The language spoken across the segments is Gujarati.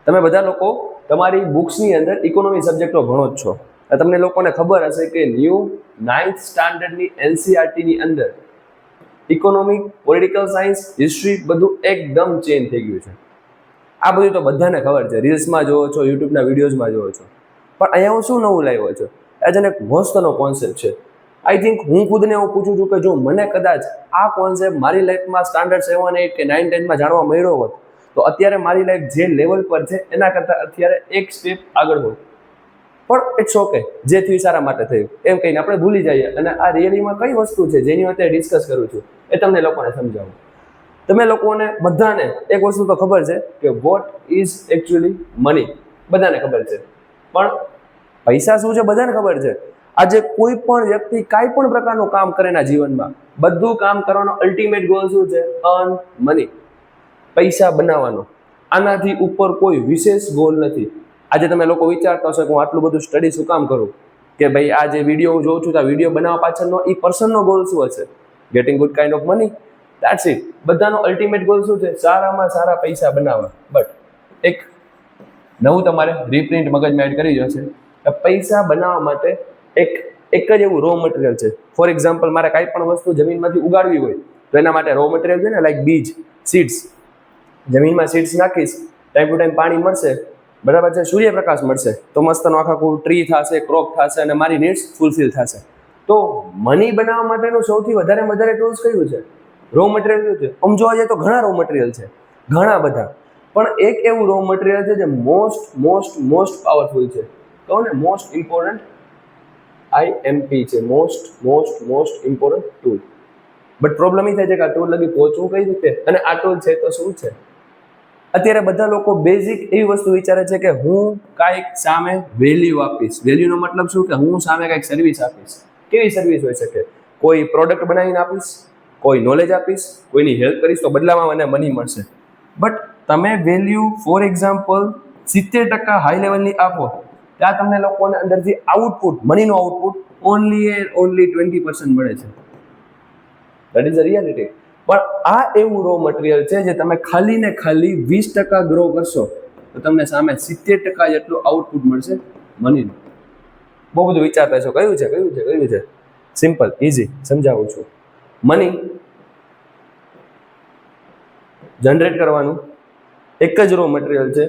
તમે બધા લોકો તમારી બુક્સની અંદર ઇકોનોમી સબ્જેક્ટો ભણો જ છો. તમને લોકોને ખબર હશે કે ન્યૂ 9th સ્ટાન્ડર્ડની એનસીઆરટીની અંદર ઇકોનોમિક, પોલિટિકલ સાયન્સ, હિસ્ટ્રી બધું એકદમ ચેન્જ થઈ ગયું છે. આ બધું તો બધાને ખબર છે, રીલ્સમાં જોવો છો, યુટ્યુબના વિડીયોઝમાં જોવો છો. પણ અહીંયા હું શું નવું લાવ્યો છું? આ જેને એક મસ્તનો કોન્સેપ્ટ છે. આઈ થિંક હું ખુદને એવું પૂછું છું કે જો મને કદાચ આ કોન્સેપ્ટ મારી લાઈફમાં સ્ટાન્ડર્ડ 7, 8 કે 9, 10માં જાણવા મળ્યો હોત તો અત્યારે મારી લાઈફ જે લેવલ પર છે એના કરતાં અત્યારે એક સ્ટેપ આગળ હોત. પણ ઇટ્સ ઓકે, જે થયું સારા માટે થયું એમ કહીને આપણે ભૂલી જઈએ. અને આ રિયલીમાં કઈ વસ્તુ છે જેની અત્યારે ડિસ્કસ કરું છું એ તમને લોકોને સમજાવું. તમે લોકોને બધાને એક વસ્તુ તો ખબર છે કે વોટ ઇઝ એકચ્યુઅલી મની, બધાને ખબર છે. પણ પૈસા શું છે બધાને ખબર છે. આજે કોઈ પણ વ્યક્તિ કાંઈ પણ પ્રકારનું કામ કરે એના જીવનમાં, બધું કામ કરવાનો અલ્ટિમેટ ગોલ શું છે? અર્ન મની, પૈસા બનાવવાનો. આનાથી ઉપર કોઈ વિશેષ ગોલ નથી. આજે તમે લોકો વિચારતા હશો કે હું આટલું બધું સ્ટડી શું કામ કરું, કે ભાઈ આ જે વિડીયો હું જોઉં છું તો આ વિડીયો બનાવવા પાછળનો એ પર્સનનો ગોલ શું હશે? Getting good kind of money, that's it. બધાનો અલ્ટિમેટ ગોલ શું છે? સારામાં સારા પૈસા બનાવવા. બટ એક નવું તમારે રીપ્રિન્ટ મગજમાં એડ કરી જશે કે પૈસા બનાવવા માટે એક જ એવું રો મટીરિયલ છે. ફોર એક્ઝામ્પલ, મારે કાંઈ પણ વસ્તુ જમીનમાંથી ઉગાડવી હોય તો એના માટે રો મટીરિયલ છે ને, લાઈક બીજ, સીડ્સ. જમીનમાં સીડ્સ નાખીશ, ટાઈમ ટુ ટાઈમ પાણી મળશે, બરાબર છે, સૂર્યપ્રકાશ મળશે તો મસ્તનો આખા ટ્રી થશે, ક્રોપ થશે અને મારી નીડ્સ ફૂલફિલ થશે. તો મની બનાવવા માટેનું સૌથી વધારે ટૂલ્સ કયું છે? રો મટીરિયલ કયું છે? આમ જોવા જઈએ તો ઘણા રો મટીરિયલ છે, ઘણા બધા. પણ એક એવું રો મટીરિયલ છે જે મોસ્ટ પાવરફુલ છે. કહો ને મોસ્ટ ઇમ્પોર્ટન્ટ, IMP છે, most important tool. But problem એ થાય છે કે આ ટૂલ લગી પહોંચવું કઈ રીતે, અને આ ટૂલ છે તો શું છે? અત્યારે બધા લોકો બેઝિક એવી વસ્તુ વિચારે છે કે હું કાંઈક સામે વેલ્યુ આપીશ. વેલ્યુનો મતલબ શું? કે હું સામે કાંઈક સર્વિસ આપીશ. કેવી સર્વિસ હોઈ શકે? કોઈ પ્રોડક્ટ બનાવીને આપીશ, કોઈ નોલેજ આપીશ, કોઈની હેલ્પ કરીશ તો બદલામાં મને મની મળશે. બટ તમે વેલ્યુ ફોર એક્ઝામ્પલ 70% હાઈ લેવલની આપો ત્યાં તમને લોકોને અંદરથી આઉટપુટ, મનીનો આઉટપુટ ઓનલી 20% મળે છે. That is a reality. પણ આ એવું રો મટીરિયલ છે જે તમે ખાલી ને ખાલી 20% ગ્રો કરશો તો તમને સામે 70% જેટલું આઉટપુટ મળશે મનીનું. બહુ બધું વિચારતા છો કયું છે? સિમ્પલ, ઇઝી સમજાવું છું. મની જનરેટ કરવાનું એક જ રો મટીરિયલ છે,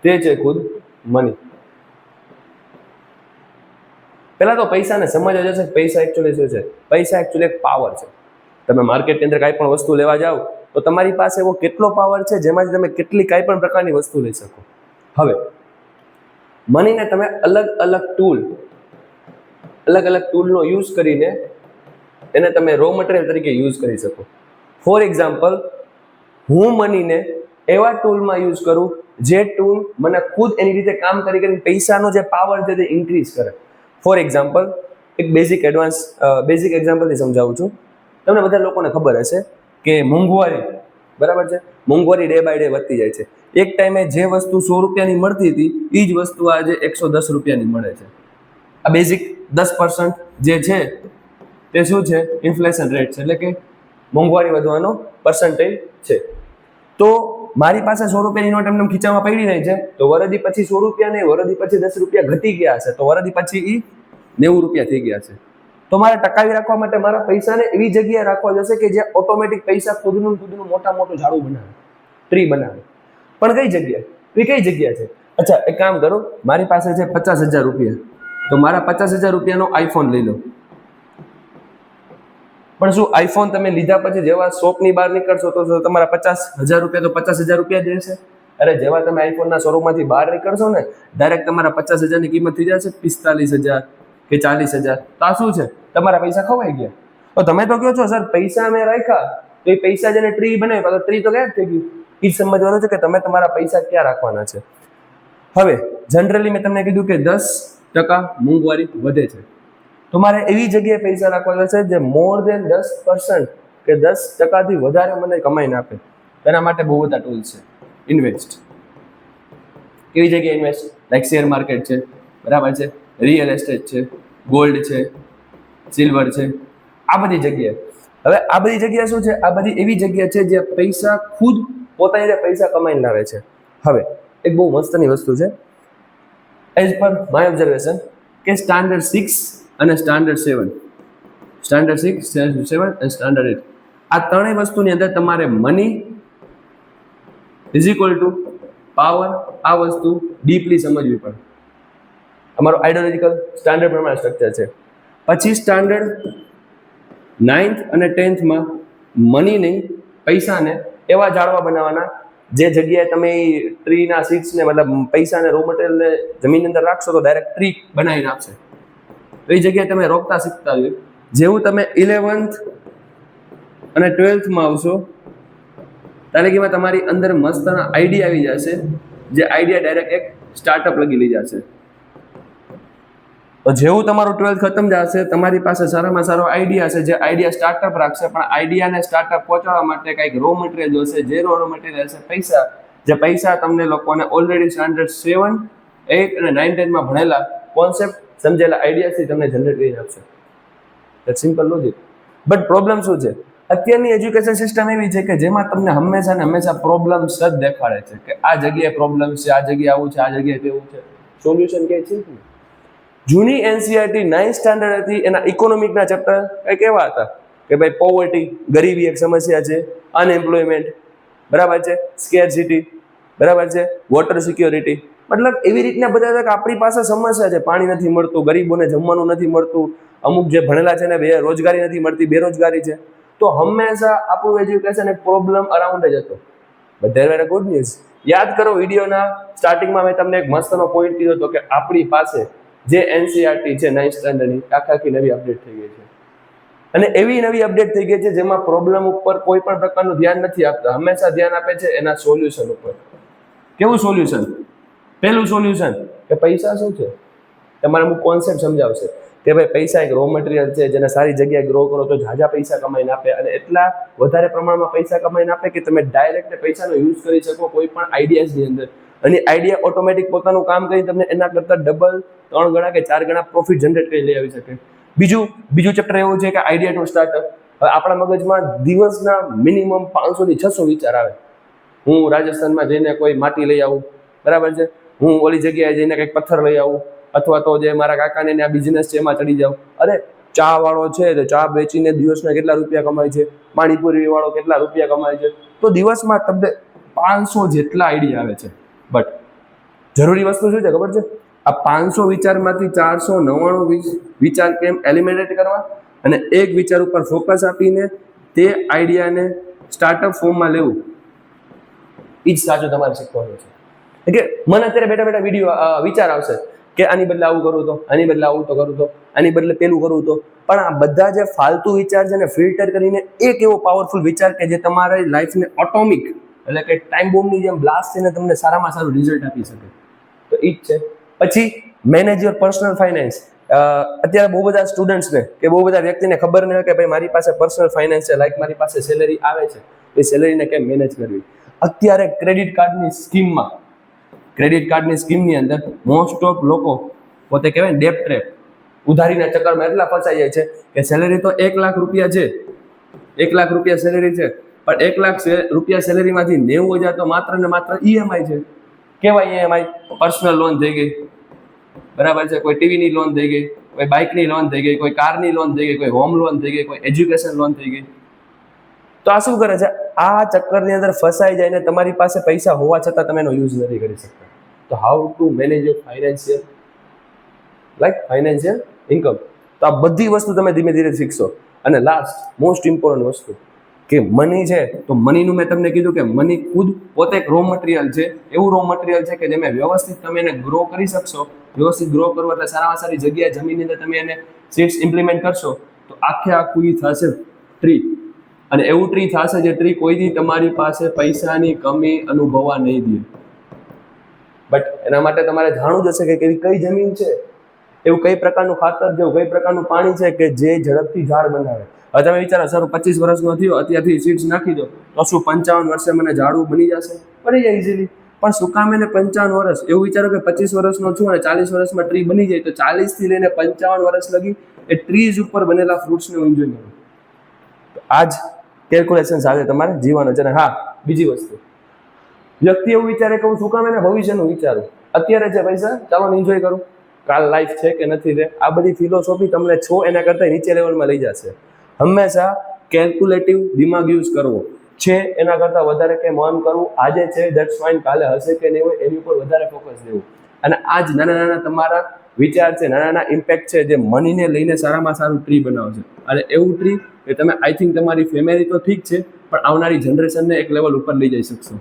તે છે ખુદ મની. પહેલા તો પૈસાને સમજ જશે કે પૈસા એકચ્યુઅલી શું છે. પૈસા એકચ્યુઅલી એક પાવર છે. તમે માર્કેટની અંદર કાંઈ પણ વસ્તુ લેવા જાઓ તો તમારી પાસે એવો કેટલો પાવર છે જેમાંથી તમે કાંઈ પણ પ્રકારની વસ્તુ લઈ શકો. હવે મનીને તમે અલગ અલગ ટૂલનો યુઝ કરીને એને તમે રો મટીરિયલ તરીકે યુઝ કરી શકો. ફોર એક્ઝામ્પલ, હું મનીને એવા ટૂલમાં યુઝ કરું જે ટૂલ મને ખુદ એની રીતે કામ કરીને પૈસાનો જે પાવર છે તે ઇન્ક્રીઝ કરે. ફોર એક્ઝામ્પલ, એક બેઝિક એક્ઝામ્પલથી સમજાવું છું. તમને બધા લોકોને ખબર હશે કે મોંઘવારી, બરાબર છે, મોંઘવારી ડે બાય ડે વધતી જાય છે. એક ટાઈમે જે વસ્તુ 100 રૂપિયાની મળતી હતી એ જ વસ્તુ આજે 110 રૂપિયાની મળે છે. આ બેઝિક 10% જે છે તે શું છે? ઇન્ફ્લેશન રેટ છે, એટલે કે મોંઘવારી વધવાનો પર્સન્ટેજ છે. તો મારી પાસે 100 રૂપિયાની નોટ એમને ખીચામાં પડી રહી છે તો વરદી પછી 100 રૂપિયા નહીં, વરદી પછી 10 રૂપિયા ઘટી ગયા હશે તો વરદી પછી એ 90 રૂપિયા થઈ ગયા છે. તો મારે ટકાવી રાખવા માટે મારા પૈસાને એવી જગ્યાએ રાખવા જશે કે જે ઓટોમેટિક પૈસા ખુદનું મોટું ઝાડું બનાવે, ટ્રી બનાવે. પણ કઈ જગ્યા છે? અચ્છા, એક કામ કરો, મારી પાસે છે 50,000 રૂપિયા, તો મારા 50,000 રૂપિયાનો આઈફોન લઈ લો. પણ શું આઈફોન તમે લીધા પછી જેવા શોપની બહાર નીકળશો તો તમારા 50,000 રૂપિયા તો 50,000 રૂપિયા જ રહેશે? અરે જેવા તમે આઈફોનના શોરૂમમાંથી બહાર નીકળશો ને ડાયરેક્ટ તમારા 50,000ની કિંમત થઈ જશે 45,000 કે 40,000. તો આ શું છે? તમારા પૈસા ખવાઈ ગયા. તો તમે તો કહો છો સર પૈસા મેં રાખ્યા, તો એ પૈસા જેને ટ્રી બનાવ્યો તો ટ્રી તો ગાયબ થઈ ગયું. એ જ સમજવાનું છે કે તમે તમારા પૈસા ક્યાં રાખવાના છે. હવે જનરલી મેં તમને કીધું કે 10% મોંઘવારી વધે છે, તો મારે એવી જગ્યાએ પૈસા રાખવા છે જે મોર દેન 10% કે 10%થી વધારે મને કમાઈને આપે. એના માટે બહુ બધા ટૂલ્સ છે. ઇન્વેસ્ટ, કેવી જગ્યાએ ઇન્વેસ્ટ? લાઈક શેર માર્કેટ છે, બરાબર છે, રિયલ એસ્ટેટ છે, ગોલ્ડ છે, સિલ્વર છે, આ બધી જગ્યાએ. હવે આ બધી જગ્યા શું છે? આ બધી એવી જગ્યા છે જે પૈસા ખુદ પોતાની પૈસા કમાઈને લાવે છે. હવે એક બહુ મસ્તની વસ્તુ છે. એઝ પર માય ઓબ્ઝર્વેશન કે સ્ટાન્ડર્ડ 6 અને સ્ટાન્ડર્ડ 7, સ્ટાન્ડર્ડ 6, સ્ટાન્ડર્ડ 7 અને સ્ટાન્ડર્ડ 8, આ ત્રણેય વસ્તુની અંદર તમારે money is equal to power, આ વસ્તુ ડીપલી સમજવી પડે. અમારો આઈડિયોલોજીકલ સ્ટાન્ડર્ડ પ્રમાણે સ્ટ્રક્ચર છે. પછી સ્ટાન્ડર્ડ 9th અને 10th માં મનીને, પૈસાને એવા ઝાડવા બનાવવાના જે જગ્યાએ તમે ટ્રીના સીડ્સને મતલબ પૈસાને રો મટીરિયલને જમીનની અંદર રાખશો તો ડાયરેક્ટ ટ્રી બનાવીને આપશે. તો એ જગ્યાએ તમે રોકતા શીખતા હોય. જેવું તમે 11th અને 12th માં આવશો ત્યારે કે તમારી અંદર મસ્તના આઈડિયા આવી જશે, જે આઈડિયા ડાયરેક્ટ એક સ્ટાર્ટઅપ લગી લઈ જશે. તો જેવું તમારું 12th ખતમ જશે તમારી પાસે સારામાં સારો આઈડિયા હશે, જે આઈડિયા સ્ટાર્ટઅપ રાખશે, પણ આઈડિયાને સ્ટાર્ટઅપ પહોંચાડવા માટે કંઈક રો મટીરિયલ જોશે, જે રો મટીરિયલ છે પૈસા, જે પૈસા તમને લોકોને ઓલરેડી સ્ટાન્ડર્ડ 7, 8 અને 9, 10 માં ભણેલા કોન્સેપ્ટ, સમજેલા આઈડિયાથી તમને જનરેટ કરી આપશે. That simple logic. But problem શું છે? અત્યારની એજ્યુકેશન સિસ્ટમ એવી છે કે જેમાં તમને હંમેશા ને હંમેશા પ્રોબ્લેમ્સ જ દેખાડે છે કે આ જગ્યાએ પ્રોબ્લેમ છે, આ જગ્યાએ આવું છે, આ જગ્યાએ તેવું છે. સોલ્યુશન કે છે ને? જૂની એનસીઆરટી 9th સ્ટાન્ડર્ડ હતી, એના ઇકોનોમિકના ચેપ્ટર કંઈક એવા હતા કે ભાઈ પોવર્ટી, ગરીબી એક સમસ્યા છે, અનએમ્પ્લોયમેન્ટ, બરાબર છે, સ્કેરસિટી, બરાબર છે, વોટર સિક્યોરિટી, મતલબ એવી રીતના બધા કે આપણી પાસે સમસ્યા છે, પાણી નથી મળતું, ગરીબોને જમવાનું નથી મળતું, અમુક જે ભણેલા છે ને રોજગારી નથી મળતી, બેરોજગારી છે. તો હંમેશા આપણું એજ્યુકેશન એક પ્રોબ્લેમ અરાઉન્ડ જ હતો. But there were a good news. યાદ કરો વિડીયોના સ્ટાર્ટિંગમાં મેં તમને એક મસ્તનો પોઈન્ટ કીધો હતો કે આપણી પાસે જે એનસીઆરટી છે 9th સ્ટાન્ડર્ડની આખી નવી અપડેટ થઈ ગઈ છે. અને એવી નવી અપડેટ થઈ ગઈ છે જેમાં પ્રોબ્લેમ ઉપર કોઈ પણ પ્રકારનું ધ્યાન નથી આપતા, હંમેશા ધ્યાન આપે છે એના સોલ્યુશન ઉપર. કેવું સોલ્યુશન? પહેલું સોલ્યુશન કે પૈસા શું છે, તમારે અમુક કોન્સેપ્ટ સમજાવશે કે ભાઈ પૈસા એક રો મટીરિયલ છે જેને સારી જગ્યાએ ગ્રો કરો તો ઝાઝા પૈસા કમાઈને આપે, અને એટલા વધારે પ્રમાણમાં પૈસા કમાઈને આપે કે તમે ડાયરેક્ટ પૈસાનો યુઝ કરી શકો કોઈ પણ આઈડિયાઝની અંદર, અને આઈડિયા ઓટોમેટિક પોતાનું કામ કરી તમને એના કરતાં ડબલ, 3 ગણા કે 4 ગણા પ્રોફિટ જનરેટ કરી લઈ આવી શકે. બીજું ચેપ્ટર એવું છે કે આઈડિયા ટુ સ્ટાર્ટઅપ. હવે આપણા મગજમાં દિવસના મિનિમમ 500 થી 600 વિચાર આવે. હું રાજસ્થાનમાં જઈને કોઈ માટી લઈ આવું, બરાબર છે, હું ઓલી જગ્યાએ જઈને કંઈક પથ્થર લઈ આવું, અથવા તો જે મારા કાકાને આ બિઝનેસ છે એમાં ચડી જાઉં. અરે ચા વાળો છે તો ચા વેચીને દિવસના કેટલા રૂપિયા કમાય છે, પાણીપુરી વાળો કેટલા રૂપિયા કમાય છે. તો દિવસમાં તમને 500 જેટલા આઈડિયા આવે છે. બટ જરૂરી વસ્તુ શું છે ખબર છે? આ 500 વિચારમાંથી 499 વિચાર કેમ એલિમિનેટ કરવા અને એક વિચાર ઉપર ફોકસ આપીને તે આઈડિયાને સ્ટાર્ટઅપ ફોર્મમાં લેવું, એ જ સાચું તમારે શીખવાનું છે. કે મને અત્યારે બેઠા બેઠા વિચાર આવશે કે આની બદલે આવું કરું તો, આની બદલે આવું તો કરું તો, આની બદલે પેલું કરું તો, પણ આ બધા જે ફાલતુ વિચાર છે ને ફિલ્ટર કરીને એક એવો પાવરફુલ વિચાર કે જે તમારી લાઈફને ઓટોમિક, એટલે કે ટાઈમ બોમ્બની જેમ બ્લાસ્ટ થઈને તમને સારામાં સારું રિઝલ્ટ આપી શકે. તો એ જ છે. પછી મેનેજ યોર પર્સનલ ફાઇનાન્સ. અત્યારે બહુ બધા સ્ટુડન્ટ્સને કે બહુ બધા વ્યક્તિને ખબર નહીં હોય કે ભાઈ મારી પાસે પર્સનલ ફાઇનાન્સ છે, લાઈક મારી પાસે સેલેરી આવે છે, એ સેલેરીને કેમ મેનેજ કરવી. અત્યારે ક્રેડિટ કાર્ડની સ્કીમની અંદર મોસ્ટ ઓફ લોકો પોતે કહેવાય ડેપ ટ્રેપ, ઉધારીના ચક્કરમાં એટલા ફસાઈ જાય છે કે સેલેરી તો 1 લાખ રૂપિયા છે, 1 લાખ રૂપિયા સેલેરી છે, પણ 1 લાખ રૂપિયા સેલેરીમાંથી 90,000 તો માત્ર ને માત્ર ઈએમઆઈ છે. કેવાય ઈએમઆઈ? પર્સનલ લોન થઈ ગઈ, બરાબર છે, કોઈ ટીવીની લોન થઈ ગઈ, કોઈ બાઇકની લોન થઈ ગઈ, કોઈ કારની લોન થઈ ગઈ, કોઈ હોમ લોન થઈ ગઈ, કોઈ એજ્યુકેશન લોન થઈ ગઈ. તો આ શું કરે છે? આ ચક્કરની અંદર ફસાઈ જાય ને તમારી પાસે પૈસા હોવા છતાં તમે એનો યુઝ નથી કરી શકતા. તો how to manage your financial income. તો આ બધી વસ્તુ તમે ધીમે ધીરે શીખશો. અને લાસ્ટ મોસ્ટ ઇમ્પોર્ટન્ટ વસ્તુ કે મની છે, તો મનીનું મેં તમને કીધું કે મની ખુદ પોતે એક રો મટીરિયલ છે, એવું રો મટીરિયલ છે કે જેમાં વ્યવસ્થિત તમે એને ગ્રો કરી શકશો. વ્યવસ્થિત ગ્રો કરવો એટલે સારામાં સારી જગ્યાએ જમીનની અંદર તમે એને સીડ્સ ઇમ્પ્લિમેન્ટ કરશો તો આખું થશે ટ્રી. અને એવું ટ્રી થશે જે ટ્રી કોઈ દી તમારી પાસે પૈસાની કમી અનુભવવા નહીં દે. બટ એના માટે તમારે જાણવું જ હશે કે એવી કઈ જમીન છે, એવું કઈ પ્રકારનું ખાતર, જેવું કઈ પ્રકારનું પાણી છે કે જે ઝડપથી ઝાડ બનાવે. હવે તમે વિચારો, સર 25 વર્ષનો થયો, અત્યારથી સીડ્સ નાખી દો તો શું 55 વર્ષે મને ઝાડવું બની જશે? બની જાય ઇઝીલી. પણ શું કામ એને 55 વર્ષ? એવું વિચારો કે 25 વર્ષનો છું અને 40 વર્ષમાં ટ્રી બની જાય, તો 40 થી લઈને 55 વર્ષ લગી એ ટ્રીઝ ઉપર બનેલા ફ્રૂટ્સને એન્જોય કરો. તો આ જ કેલ્ક્યુલેશન સાથે તમારે જીવવાનું છે. હા, બીજી વસ્તુ, વ્યક્તિ એવું વિચારે કે હું શું કામ એના ભવિષ્યનું વિચારું, અત્યારે છે પૈસા ચાલો એન્જોય કરું, કાલ લાઈફ છે કે નથી રે, આ બધી ફિલોસોફી તમને છો એના કરતા નીચે લેવલમાં લઈ જશે. હંમેશા કેલ્ક્યુલેટિવ દિમાગ યુઝ કરવો છે, એના કરતાં વધારે કંઈ મન કરવું, આજે છે દેટ્સ ફાઇન, કાલે હશે કે નહીં હોય એની ઉપર વધારે ફોકસ દેવું. અને આ જ નાના નાના તમારા વિચાર છે, નાના નાના ઇમ્પેક્ટ છે જે મનીને લઈને સારામાં સારું ટ્રી બનાવશે. અને એવું ટ્રી કે તમે આઈ થિંક તમારી ફેમિલી તો ઠીક છે પણ આવનારી જનરેશનને એક લેવલ ઉપર લઈ જઈ શકશો.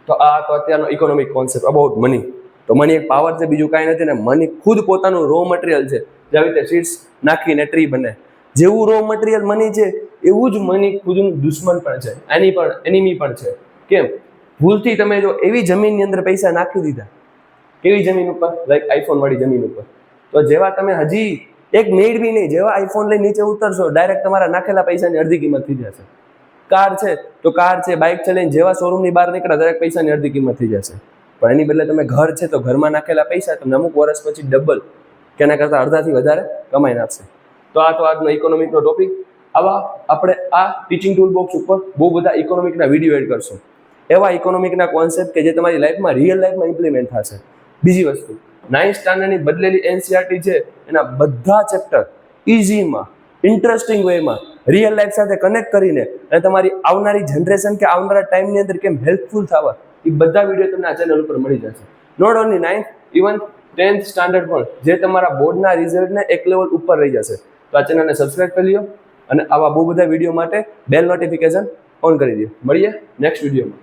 તો આ તો અત્યારનો ઇકોનોમિક કોન્સેપ્ટ અબાઉટ મની. તો મની એક પાવર છે, બીજું કાંઈ નથી ને મની ખુદ પોતાનું રો મટીરિયલ છે. જેવી રીતે સીડ્સ નાખીને ટ્રી બને, જેવું રો મટીરિયલ મની છે એવું જ મની ખુદનું દુશ્મન પણ છે, એનિમી પણ છે. કેમ? ભૂલથી તમે જો એવી જમીનની અંદર પૈસા નાખી દીધા, કેવી જમીન ઉપર? લાઈક આઈફોન વાળી જમીન ઉપર, તો જેવા તમે હજી એક મિનિટ બી નહીં, જેવા આઈફોન લઈને નીચે ઉતરશો ડાયરેક્ટ તમારા નાખેલા પૈસાની અડધી કિંમત થઈ જશે. કાર છે તો કાર છે, બાઇક ચલાવીને જેવા શોરૂમની બહાર નીકળ્યા દરેક પૈસાની અડધી કિંમત થઈ જશે. પણ એની બદલે તમે ઘર છે તો ઘરમાં નાખેલા પૈસા તમને અમુક વર્ષ પછી ડબલ કે એના કરતાં અડધાથી વધારે કમાઈ નાખશે. તો આજનો ઇકોનોમિકનો ટોપિક. આવા આપણે આ ટીચિંગ ટૂલ બોક્સ ઉપર બહુ બધા ઇકોનોમિકના વિડીયો એડ કરશું, એવા ઇકોનોમિકના કોન્સેપ્ટ કે જે તમારી લાઈફમાં રિયલ લાઈફમાં ઇમ્પ્લિમેન્ટ થશે. બીજી વસ્તુ, 9th સ્ટાન્ડર્ડની બદલેલી એનસીઆરટી છે એના બધા ચેપ્ટર ઇઝીમાં, ઇન્ટરેસ્ટિંગ વેમાં, રિયલ લાઈફ સાથે કનેક્ટ કરીને અને તમારી આવનારી જનરેશન કે આવનારા ટાઈમની અંદર કેમ હેલ્પફુલ થવા, એ બધા વિડીયો તમને આ ચેનલ ઉપર મળી જશે. Not only 9th, even 10th standard પણ, જે તમારા બોર્ડના રિઝલ્ટને એક લેવલ ઉપર લઈ જશે. તો આ ચેનલને સબસ્ક્રાઇબ કરી લો અને આવા બહુ બધા વિડીયો માટે બેલ નોટિફિકેશન ઓન કરી દો. મળીએ નેક્સ્ટ વિડીયોમાં.